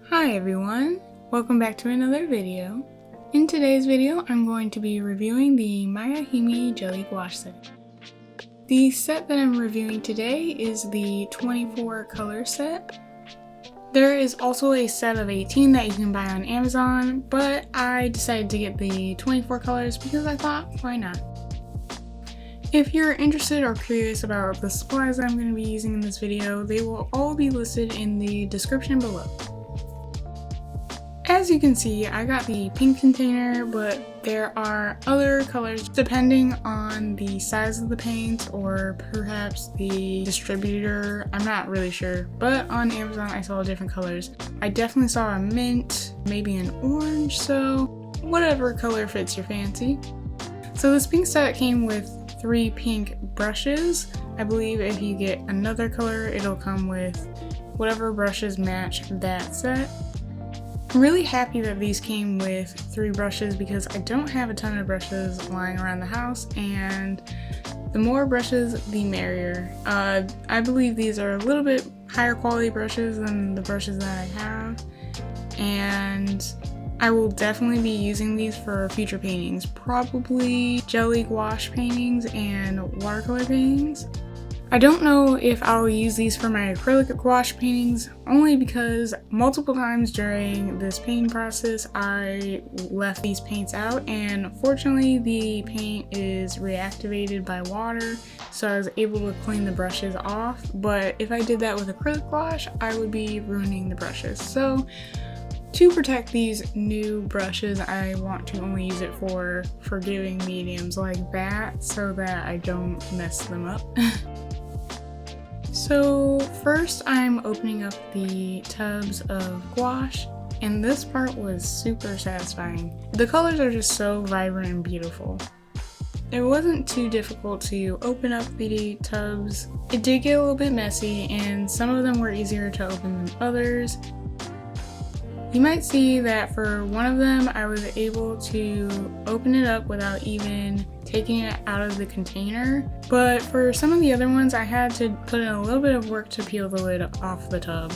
Hi everyone, welcome back to another video. In today's video, I'm going to be reviewing the Miya Himi Jelly Gouache set. The set that I'm reviewing today is the 24 color set. There is also a set of 18 that you can buy on Amazon, but I decided to get the 24 colors because I thought, why not? If you're interested or curious about the supplies I'm going to be using in this video, they will all be listed in the description below. As you can see, I got the pink container, but there are other colors depending on the size of the paint or perhaps the distributor. I'm not really sure, but on Amazon I saw different colors. I definitely saw a mint, maybe an orange, so whatever color fits your fancy. So this pink set came with 3 pink brushes. I believe if you get another color, it'll come with whatever brushes match that set. I'm really happy that these came with 3 brushes because I don't have a ton of brushes lying around the house, and the more brushes, the merrier. I believe these are a little bit higher quality brushes than the brushes that I have, and I will definitely be using these for future paintings, probably jelly gouache paintings and watercolor paintings. I don't know if I'll use these for my acrylic gouache paintings, only because multiple times during this painting process I left these paints out, and fortunately the paint is reactivated by water, so I was able to clean the brushes off. But if I did that with acrylic gouache, I would be ruining the brushes. So to protect these new brushes, I want to only use it for forgiving mediums like that so that I don't mess them up. So first I'm opening up the tubs of gouache, and this part was super satisfying. The colors are just so vibrant and beautiful. It wasn't too difficult to open up the tubs. It did get a little bit messy, and some of them were easier to open than others. You might see that for one of them I was able to open it up without even taking it out of the container, but for some of the other ones I had to put in a little bit of work to peel the lid off the tub.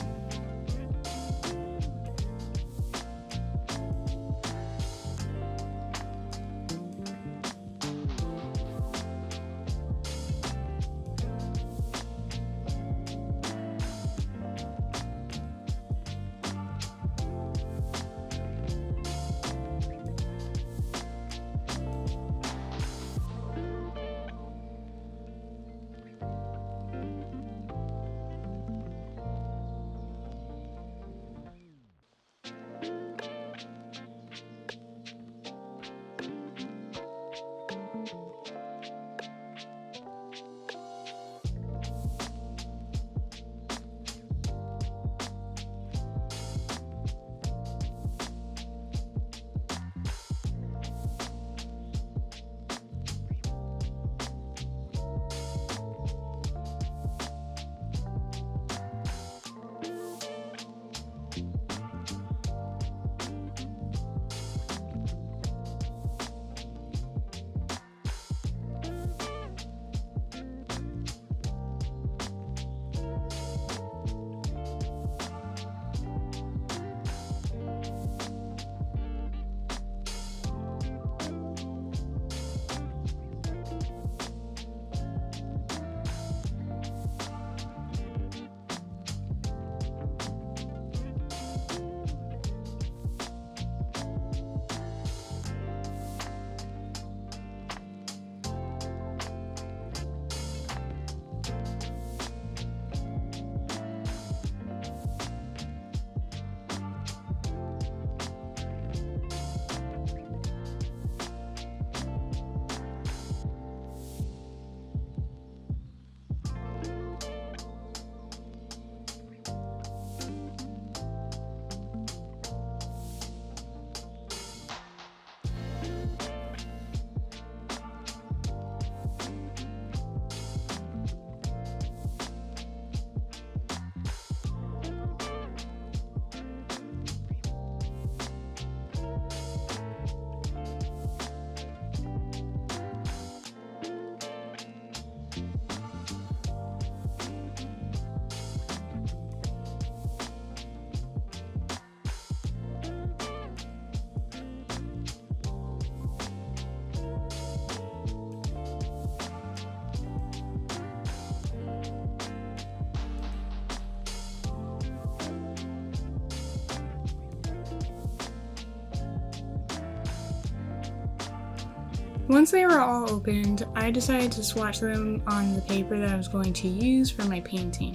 Once they were all opened, I decided to swatch them on the paper that I was going to use for my painting.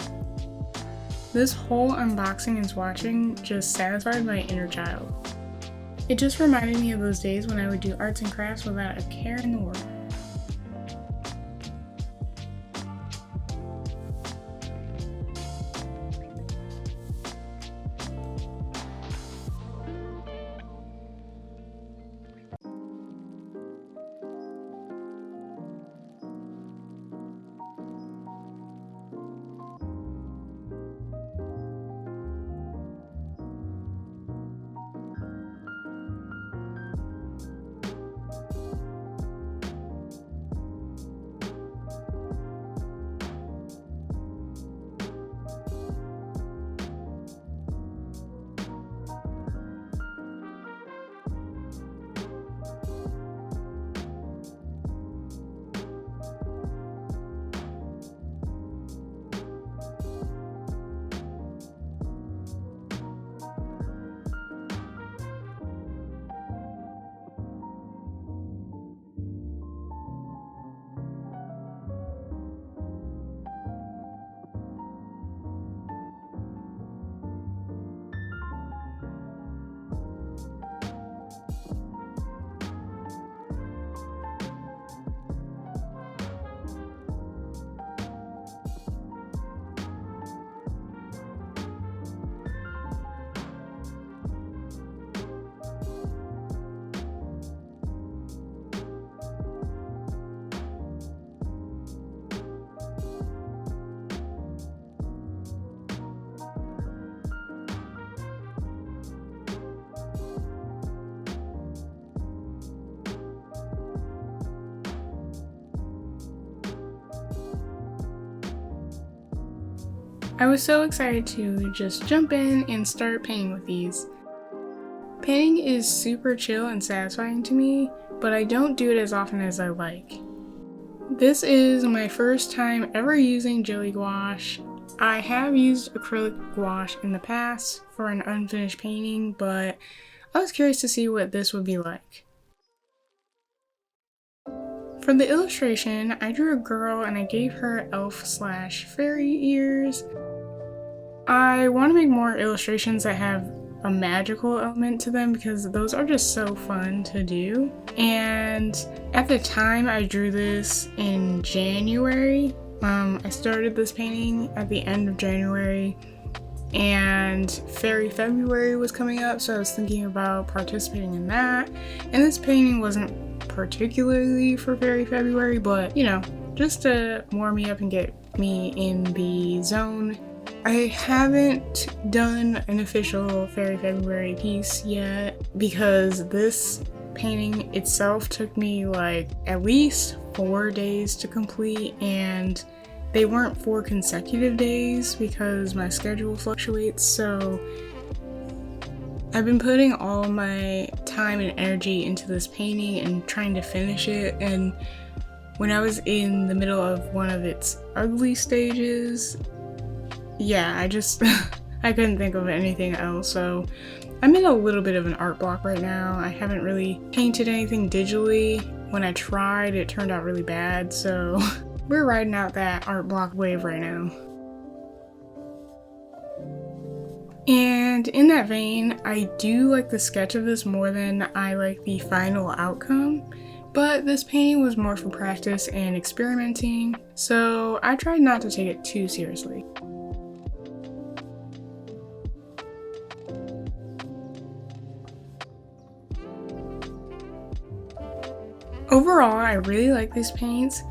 This whole unboxing and swatching just satisfied my inner child. It just reminded me of those days when I would do arts and crafts without a care in the world. I was so excited to just jump in and start painting with these. Painting is super chill and satisfying to me, but I don't do it as often as I like. This is my first time ever using Jelly Gouache. I have used acrylic gouache in the past for an unfinished painting, but I was curious to see what this would be like. For the illustration, I drew a girl and I gave her elf/fairy ears. I want to make more illustrations that have a magical element to them because those are just so fun to do. And at the time I drew this in January. I started this painting at the end of January and Fairy February was coming up, so I was thinking about participating in that. And this painting wasn't particularly for Fairy February, but you know, just to warm me up and get me in the zone. I haven't done an official Fairy February piece yet because this painting itself took me like at least 4 days to complete, and they weren't 4 consecutive days because my schedule fluctuates, so I've been putting all my time and energy into this painting and trying to finish it. And when I was in the middle of one of its ugly stages, yeah, I couldn't think of anything else, so I'm in a little bit of an art block right now. I haven't really painted anything digitally. When I tried, it turned out really bad, so we're riding out that art block wave right now. And in that vein, I do like the sketch of this more than I like the final outcome, but this painting was more for practice and experimenting, so I tried not to take it too seriously. Overall, I really like these paints.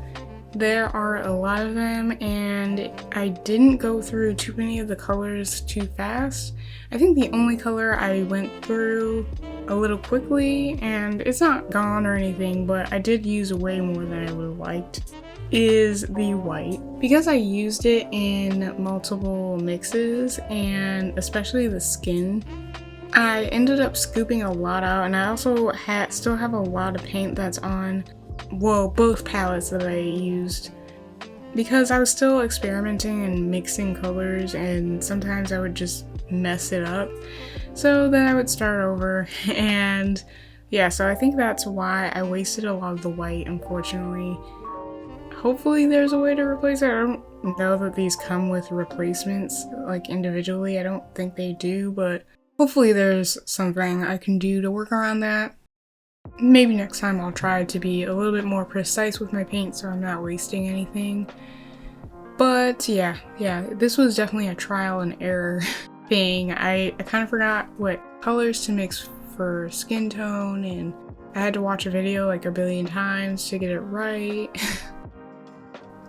There are a lot of them, and I didn't go through too many of the colors too fast. I think the only color I went through a little quickly, and it's not gone or anything, but I did use way more than I would have liked, is the white. Because I used it in multiple mixes, and especially the skin, I ended up scooping a lot out, and I also still have a lot of paint that's on, well, both palettes that I used, because I was still experimenting and mixing colors, and sometimes I would just mess it up. So then I would start over, and yeah, so I think that's why I wasted a lot of the white, unfortunately. Hopefully there's a way to replace it. I don't know that these come with replacements, like individually. I don't think they do, but hopefully there's something I can do to work around that. Maybe next time I'll try to be a little bit more precise with my paint so I'm not wasting anything. But yeah, this was definitely a trial and error thing. I kind of forgot what colors to mix for skin tone, and I had to watch a video like a billion times to get it right.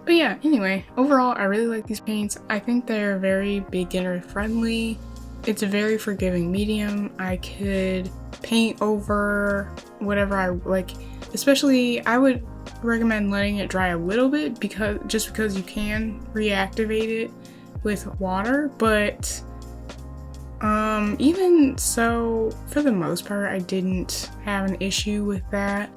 But yeah, anyway, overall I really like these paints. I think they're very beginner friendly. It's a very forgiving medium. I could paint over whatever I like, especially I would recommend letting it dry a little bit because you can reactivate it with water, but even so, for the most part I didn't have an issue with that.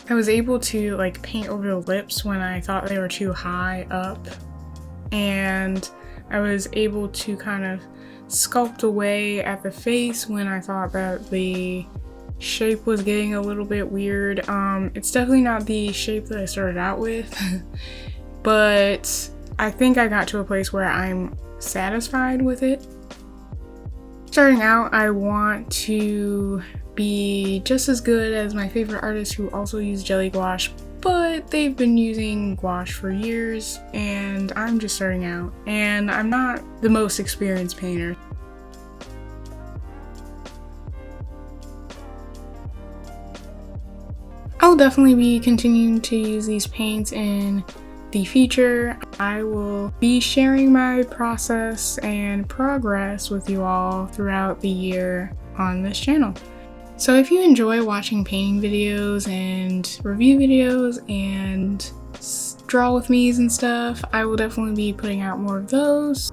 I was able to like paint over the lips when I thought they were too high up, and I was able to kind of sculpt away at the face when I thought that the shape was getting a little bit weird. It's definitely not the shape that I started out with, but I think I got to a place where I'm satisfied with it. Starting out, I want to be just as good as my favorite artists who also use Jelly Gouache, but they've been using gouache for years and I'm just starting out and I'm not the most experienced painter. I'll definitely be continuing to use these paints in the future. I will be sharing my process and progress with you all throughout the year on this channel. So if you enjoy watching painting videos and review videos and draw with me's and stuff, I will definitely be putting out more of those.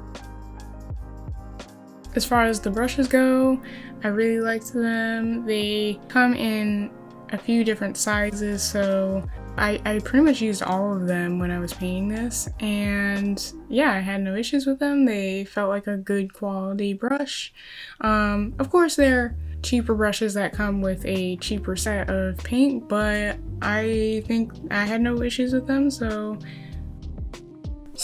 As far as the brushes go, I really liked them. They come in a few different sizes, so I pretty much used all of them when I was painting this, and yeah, I had no issues with them. They felt like a good quality brush. Of course, they're cheaper brushes that come with a cheaper set of paint, but I think I had no issues with them, so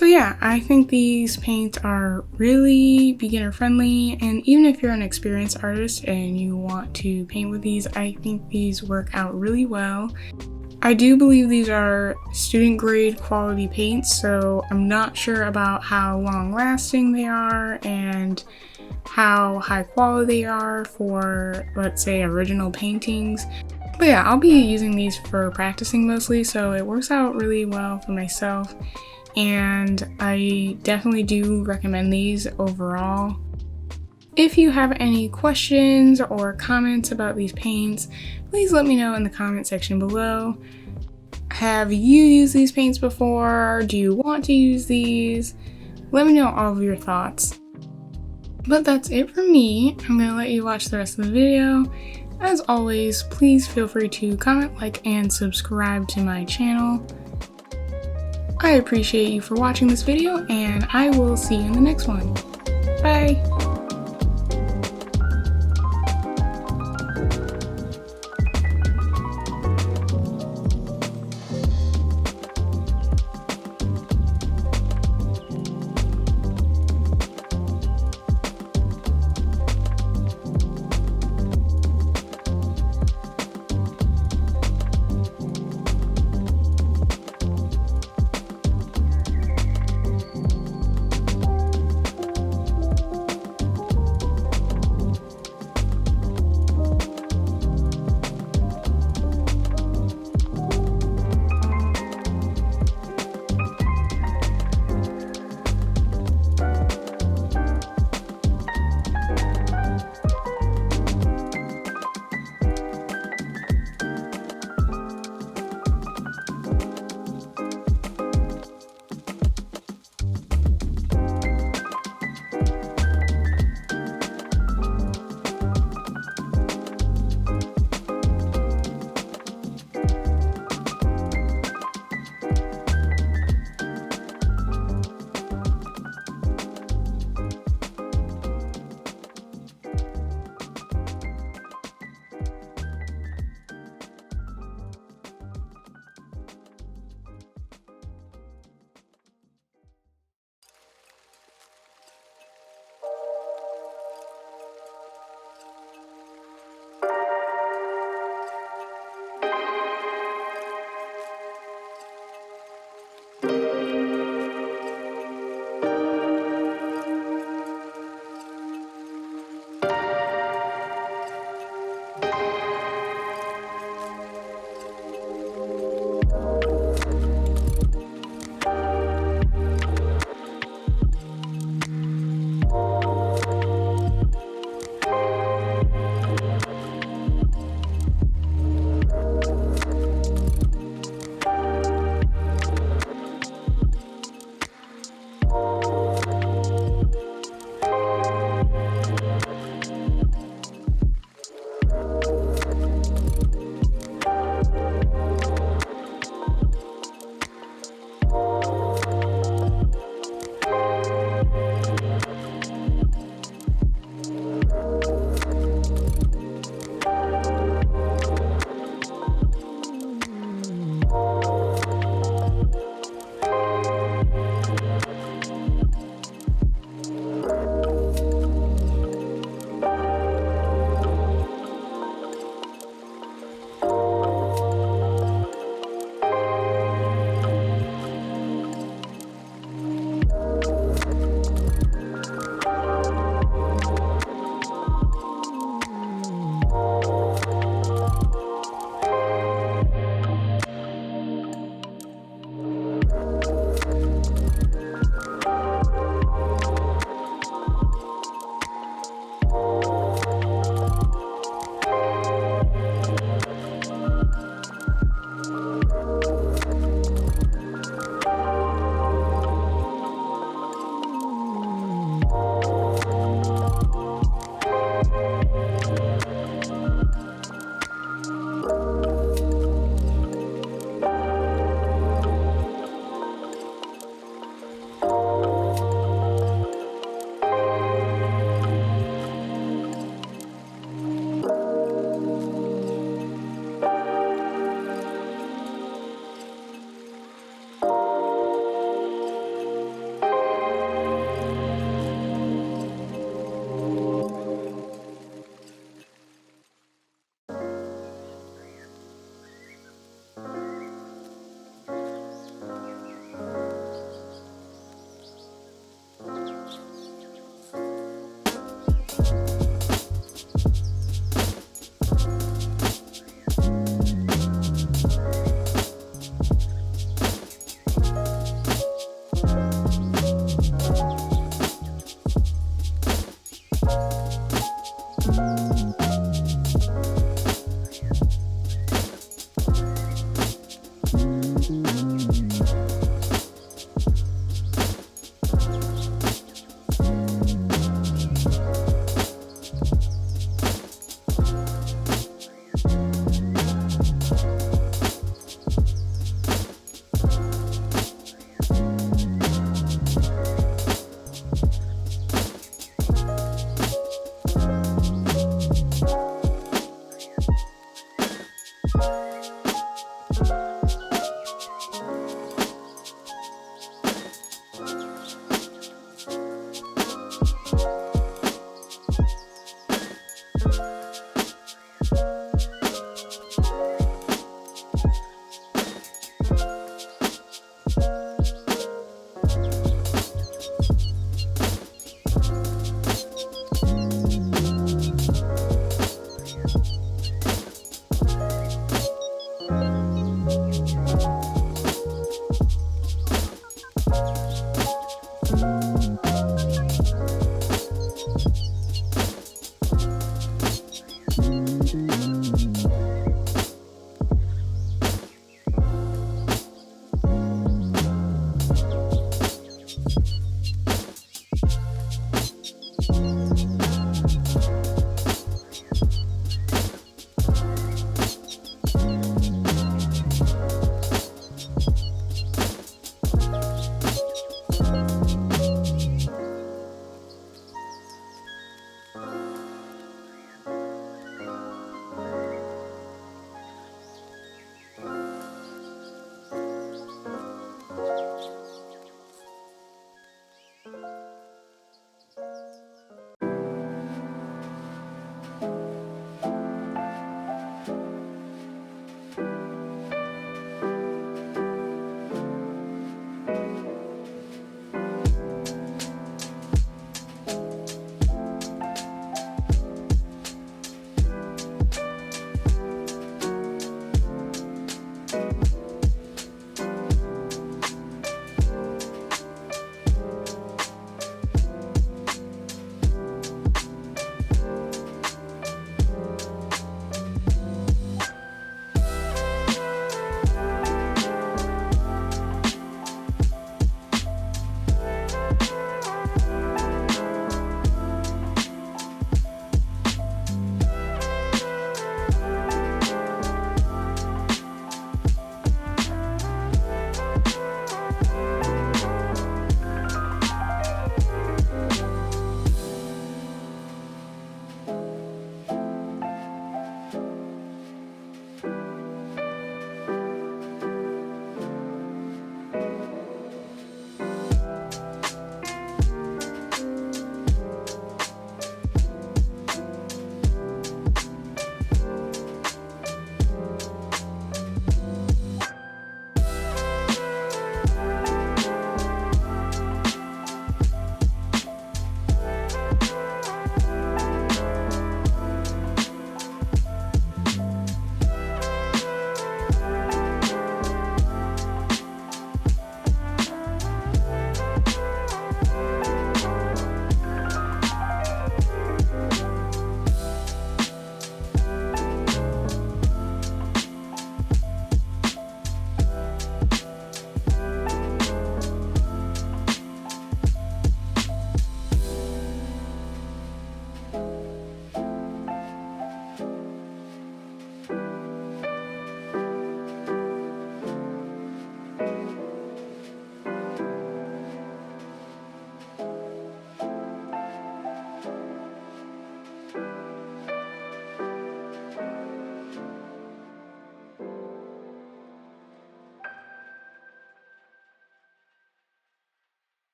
yeah, I think these paints are really beginner friendly, and even if you're an experienced artist and you want to paint with these, I think these work out really well. I do believe these are student grade quality paints, so I'm not sure about how long lasting they are and how high quality they are for, let's say, original paintings. But yeah, I'll be using these for practicing mostly, so it works out really well for myself. And I definitely do recommend these overall. If you have any questions or comments about these paints, please let me know in the comment section below. Have you used these paints before? Do you want to use these? Let me know all of your thoughts. But that's it for me. I'm gonna let you watch the rest of the video. As always, please feel free to comment, like, and subscribe to my channel. I appreciate you for watching this video, and I will see you in the next one. Bye!